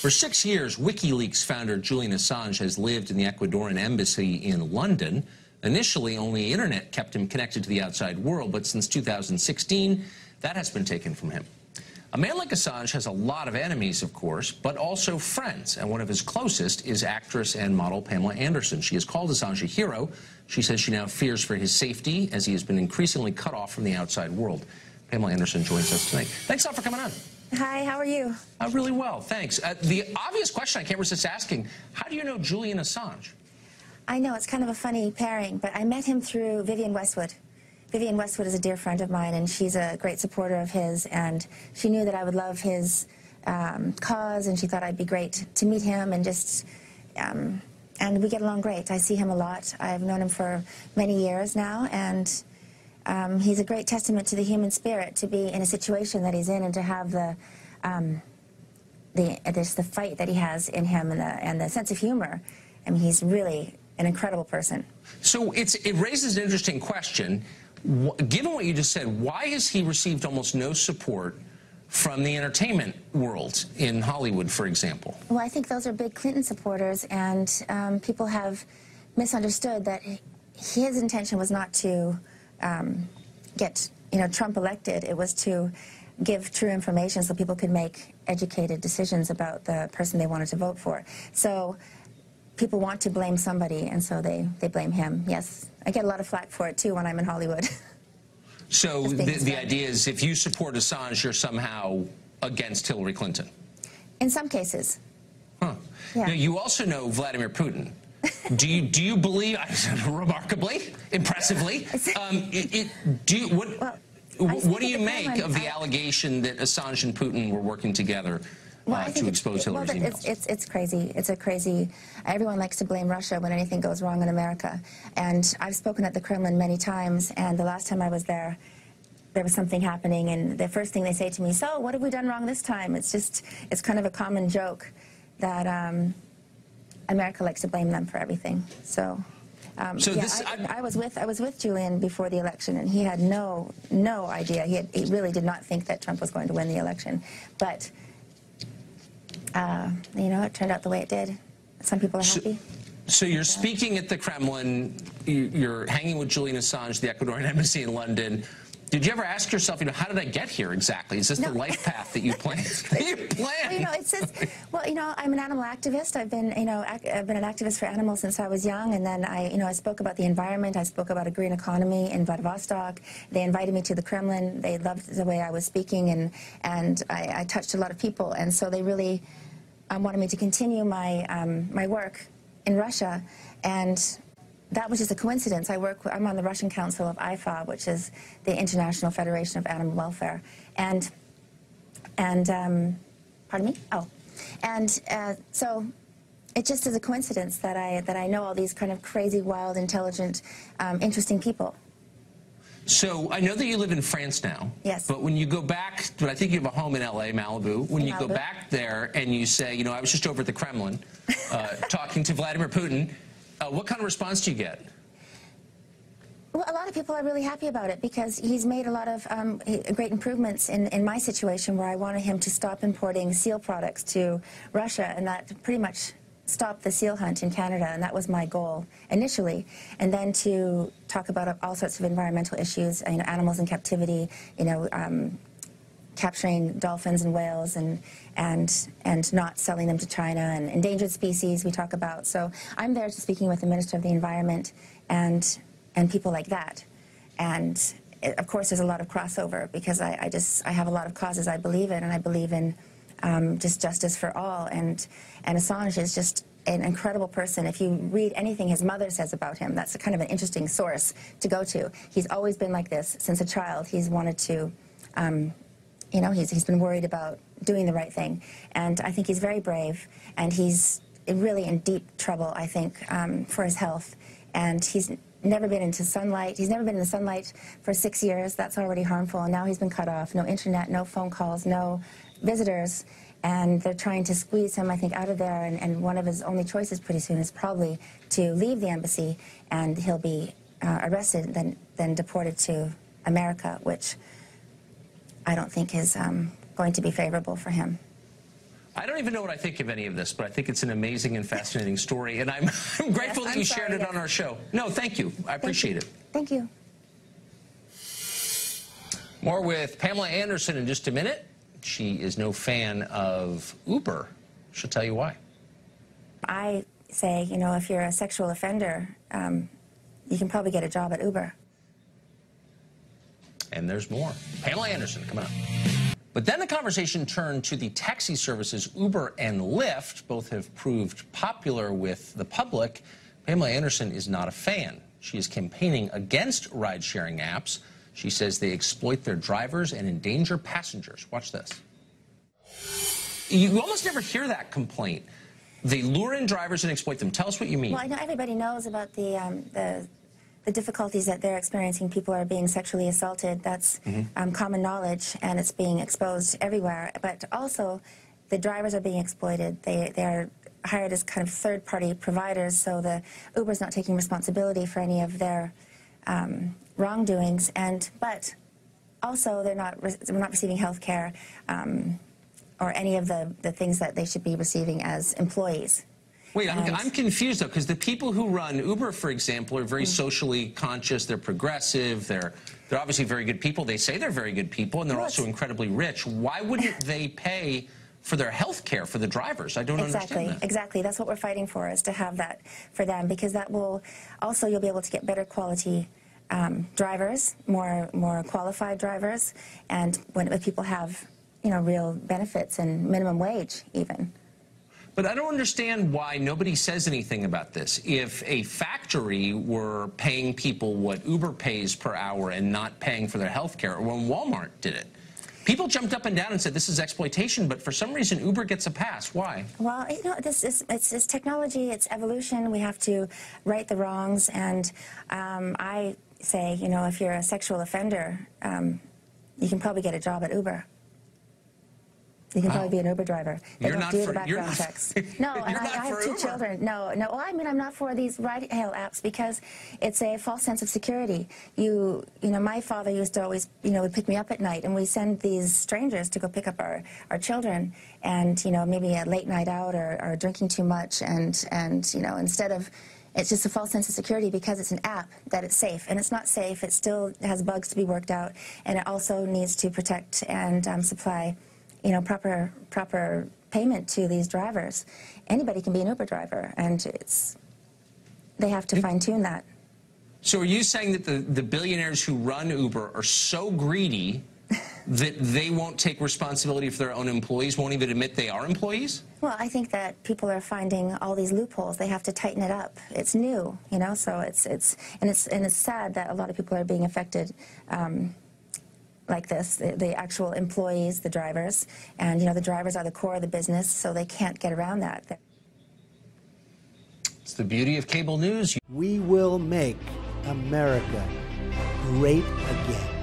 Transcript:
For 6 years, WikiLeaks founder Julian Assange has lived in the Ecuadorian embassy in London. Initially, only the internet kept him connected to the outside world, but since 2016, that has been taken from him. A man like Assange has a lot of enemies, of course, but also friends, and one of his closest is actress and model Pamela Anderson. She has called Assange a hero. She says she now fears for his safety as he has been increasingly cut off from the outside world. Pamela Anderson joins us tonight. Thanks a lot for coming on. Hi, how are you? Really well, thanks. The obvious question I can't resist asking, how do you know Julian Assange? I know, it's kind of a funny pairing, but I met him through Vivienne Westwood. Vivienne Westwood is a dear friend of mine, and she's a great supporter of his, and she knew that I would love his cause, and she thought I'd be great to meet him, and just, and we get along great. I see him a lot. I've known him for many years now, and he's a great testament to the human spirit to be in a situation that he's in and to have the fight that he has in him and the sense of humor. I mean, he's really an incredible person. So it raises an interesting question. Given what you just said, why has he received almost no support from the entertainment world in Hollywood, for example? Well, I think those are big Clinton supporters, and people have misunderstood that his intention was not to get Trump elected. It was to give true information so people could make educated decisions about the person they wanted to vote for. So people want to blame somebody, and so they blame him. Yes, I get a lot of flack for it too when I'm in Hollywood. So the idea is if you support Assange, you're somehow against Hillary Clinton? In some cases. Huh. Yeah. Now, you also know Vladimir Putin. Do you believe, remarkably, impressively, what do you make of the allegation that Assange and Putin were working together to expose Hillary's emails? It's crazy. It's a crazy. Everyone likes to blame Russia when anything goes wrong in America. And I've spoken at the Kremlin many times, and the last time I was there, there was something happening, and the first thing they say to me, "So, what have we done wrong this time?" It's kind of a common joke that America likes to blame them for everything. So, I was with Julian before the election, and he had no idea. He really did not think that Trump was going to win the election, but it turned out the way it did. Some people are happy. So you're speaking at the Kremlin. You're hanging with Julian Assange, the Ecuadorian embassy in London. Did you ever ask yourself, how did I get here exactly? Is this the life path that you planned? I'm an animal activist. I've been an activist for animals since I was young, and then I spoke about the environment. I spoke about a green economy in Vladivostok. They invited me to the Kremlin. They loved the way I was speaking, and I touched a lot of people, and so they really wanted me to continue my work in Russia, and that was just a coincidence. I'm on the Russian Council of IFA, which is the International Federation of Animal Welfare, and pardon me? Oh, and so it just is a coincidence that I know all these kind of crazy, wild, intelligent, interesting people. So I know that you live in France now. Yes. But when you go back, I think you have a home in LA, Malibu. When you go back there and you say, I was just over at the Kremlin talking to Vladimir Putin, what kind of response do you get? Well, a lot of people are really happy about it because he's made a lot of great improvements in my situation where I wanted him to stop importing seal products to Russia, and that pretty much stopped the seal hunt in Canada, and that was my goal initially. And then to talk about all sorts of environmental issues, animals in captivity, capturing dolphins and whales and not selling them to China, and endangered species we talk about. So I'm there speaking with the Minister of the Environment and people like that. And of course there's a lot of crossover because I have a lot of causes I believe in, and I believe in just justice for all. And Assange is just an incredible person. If you read anything his mother says about him, that's kind of an interesting source to go to. He's always been like this since a child. He's wanted to he's been worried about doing the right thing, and I think he's very brave, and he's really in deep trouble, I think, for his health, and he's never been into sunlight. He's never been in the sunlight for 6 years. That's already harmful, and now he's been cut off. No internet, no phone calls, no visitors, and they're trying to squeeze him, I think, out of there, and one of his only choices pretty soon is probably to leave the embassy, and he'll be arrested, then deported to America, which I don't think is going to be favorable for him. I don't even know what I think of any of this, but I think it's an amazing and fascinating story, and I'm grateful that you shared it on our show. No, thank you. I appreciate it. Thank you. More with Pamela Anderson in just a minute. She is no fan of Uber. She'll tell you why. I say, you know, if you're a sexual offender, you can probably get a job at Uber. And there's more. Pamela Anderson coming up. But then the conversation turned to the taxi services Uber and Lyft. Both have proved popular with the public. Pamela Anderson is not a fan. She is campaigning against ride-sharing apps. She says they exploit their drivers and endanger passengers. Watch this. You almost never hear that complaint. They lure in drivers and exploit them. Tell us what you mean. Well, I know everybody knows about the difficulties that they're experiencing. People are being sexually assaulted. That's common knowledge, and it's being exposed everywhere. But also, the drivers are being exploited. They are hired as kind of third-party providers, so the Uber's not taking responsibility for any of their wrongdoings. But also, they're not receiving health care or any of the things that they should be receiving as employees. Wait, I'm confused, though, because the people who run Uber, for example, are very socially conscious. They're progressive. They're obviously very good people. They say they're very good people, and they're also incredibly rich. Why wouldn't they pay for their health care for the drivers? I don't understand that. Exactly. That's what we're fighting for, is to have that for them, because that will also, you'll be able to get better quality drivers, more qualified drivers, and if people have, you know, real benefits and minimum wage even. But I don't understand why nobody says anything about this. If a factory were paying people what Uber pays per hour and not paying for their health care, or when Walmart did it, people jumped up and down and said this is exploitation, but for some reason Uber gets a pass. Why? Well, you know, it's technology, it's evolution. We have to right the wrongs, and I say, you know, if you're a sexual offender, you can probably get a job at Uber. You can probably be an Uber driver. They don't do the background checks. No, and I have two children. No. Well, I mean, I'm not for these ride-hail apps because it's a false sense of security. You know, my father used to always, you know, would pick me up at night, and we send these strangers to go pick up our children, and, you know, maybe a late night out or drinking too much, and you know, instead of, it's just a false sense of security because it's an app that it's safe, and it's not safe. It still has bugs to be worked out, and it also needs to protect and supply, you know, proper payment to these drivers. Anybody can be an Uber driver, and they have to fine-tune that. So are you saying that the billionaires who run Uber are so greedy that they won't take responsibility for their own employees, won't even admit they are employees? Well, I think that people are finding all these loopholes. They have to tighten it up. It's new, you know, so it's sad that a lot of people are being affected like this, the actual employees, the drivers, and, you know, the drivers are the core of the business, so they can't get around that. It's the beauty of cable news. We will make America great again.